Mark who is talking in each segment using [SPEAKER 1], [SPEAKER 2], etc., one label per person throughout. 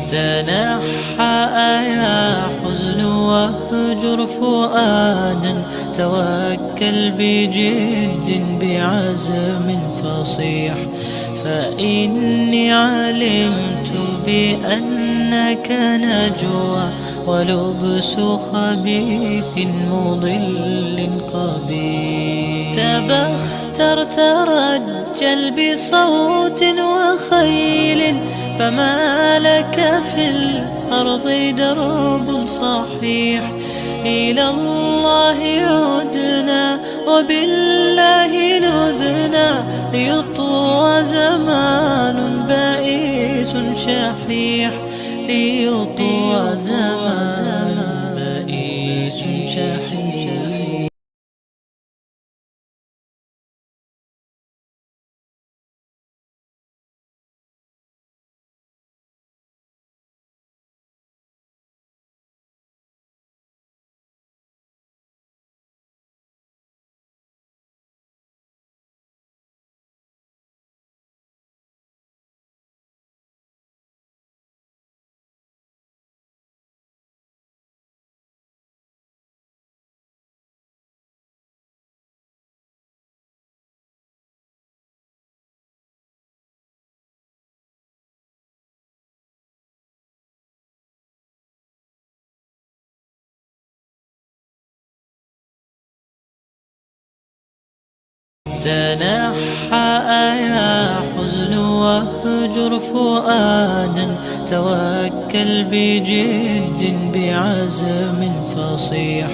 [SPEAKER 1] تنحى يا حزن واهجر فؤادا، توكل بجد بعزم فصيح، فإني علمت بأنك نجوى ولبس خبيث مضل قبيح. تبختر ترجل بصوت وخيل، فما لك في الأرض درب صحيح. إلى الله عدنا وبالله نذنا، ليطوى زمان بائس شحيح، ليطوى زمان بائس شحيح. تنحى يا حزن واهجر فؤادا، توكل بجد بعزم فصيح،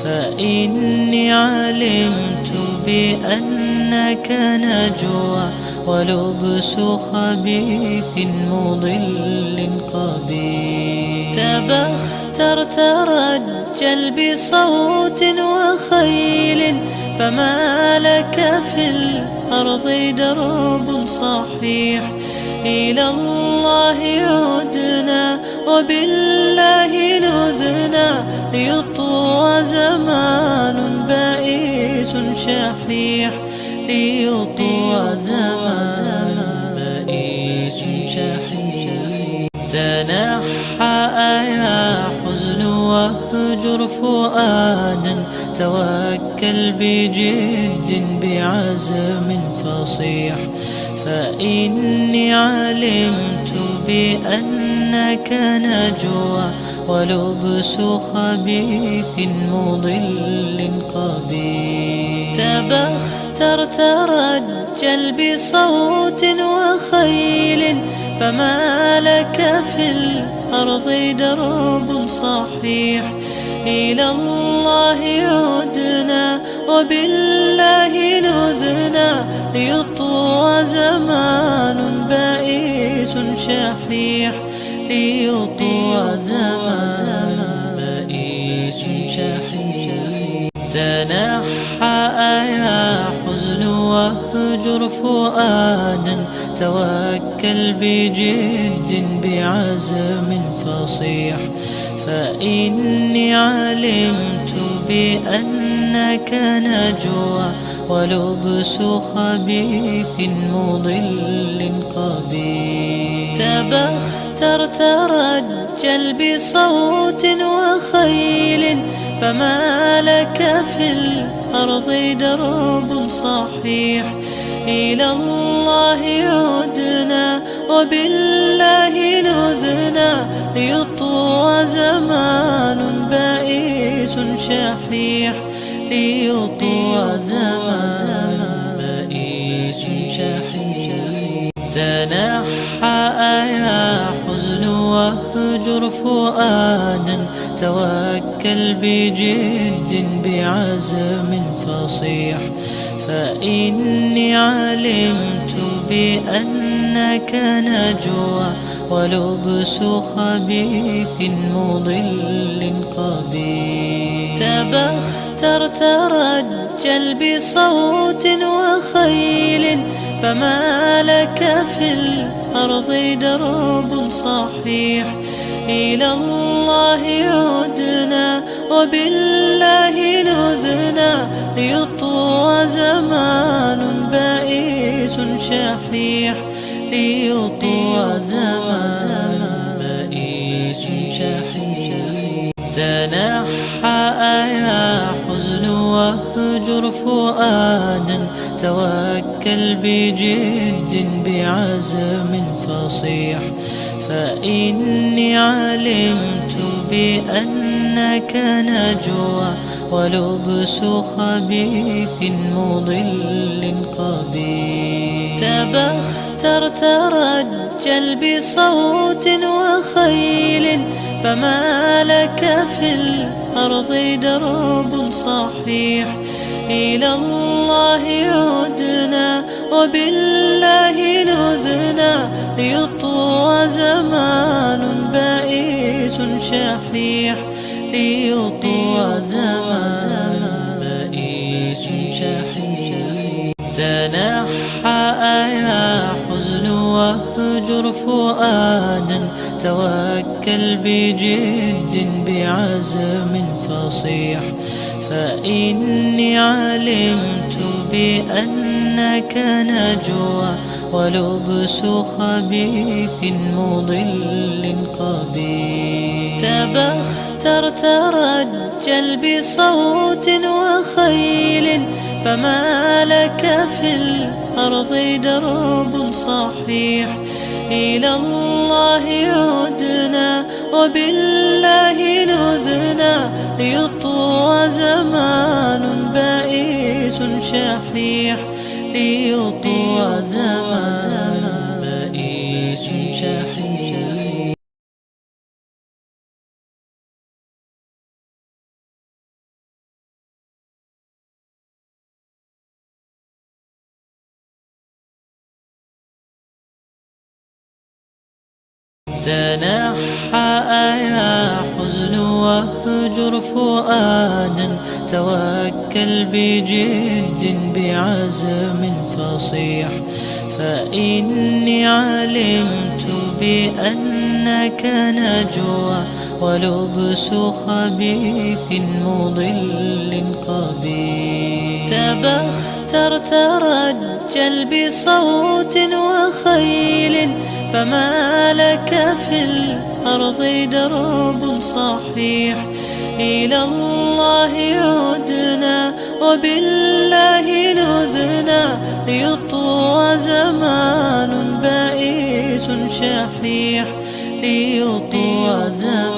[SPEAKER 1] فإني علمت بأنك نجوى ولبس خبيث مضل قبيح. تبختر ترجل بصوت وخيل، فما لك في الأرض درب صحيح. إلى الله عدنا وبالله نذنا، ليطوى زمان بائس شحيح، ليطوى زمان بائس شحيح. تنحى يا حزن واهجر فؤادا، توكل بجد بعزم فصيح، فإني علمت بأنك نجوى ولبس خبيث مضل قبيح. تبختر ترجل بصوت وخيل، فما لك في الأرض درب صحيح. إلى الله عدنا وبالله نذنا، ليطوى زمان بائس شحيح، ليطوى زمان بائس شحيح. تنحى يا حزن واهجر فؤادا، توكل بجد بعزم فصيح، فإني علمت بأنك نجوى ولبس خبيث مضل قبيح. تبختر ترجل بصوت وخيل، فما لك في الأرض درب صحيح. إلى الله عدنا وبالله نذنا، ليطوى زمان بائس شحيح، ليطوى زمان بائس شحيح. تنحى يا حزن واهجر فؤادا، توكل بجد بعزم فصيح، فإني علمت بأنك نجوى ولبس خبيث مضل قبيح. تبختر ترجل بصوت وخيل، فما لك في الأرض درب صحيح. إلى الله عدنا وبالله نذنا، ليطوى زمان بائس شحيح، ليطوى زمان بائس تنحى يا حزن واهجر فؤادا، توكل بجد بعزم فصيح، فإني علمت بأنك نجوى ولبس خبيث مضل قبيح. تبختر ترجل بصوت وخيل، فما لك في الأرض درب صحيح. إلى الله عدنا وبالله نذنا، ليطوى زمان بائس شحيح، ليطوى زمان بائس شحيح. تنحى يا حزن واهجر فؤادا، توكل بجد بعزم فصيح، فإني علمت بأنك نجوى ولبس خبيث مضل قبيح. تبختر ترجل بصوت وخيل، فما لك في الأرض درب صحيح. إلى الله عدنا وبالله نذنا، ليطوى زمان بائس شحيح، ليطوى زمان بائس شحيح. تنحى يا حزن واهجر فؤادا، توكل بجد بعزم فصيح، فإني علمت بأنك نجوى ولبس خبيث مضل قبيح. تبختر ترجل بصوت وخيل، فما لك في الأرض درب صحيح. إلى الله عدنا وبالله نذنا، ليطوى زمان بائس شحيح، ليطوى زمان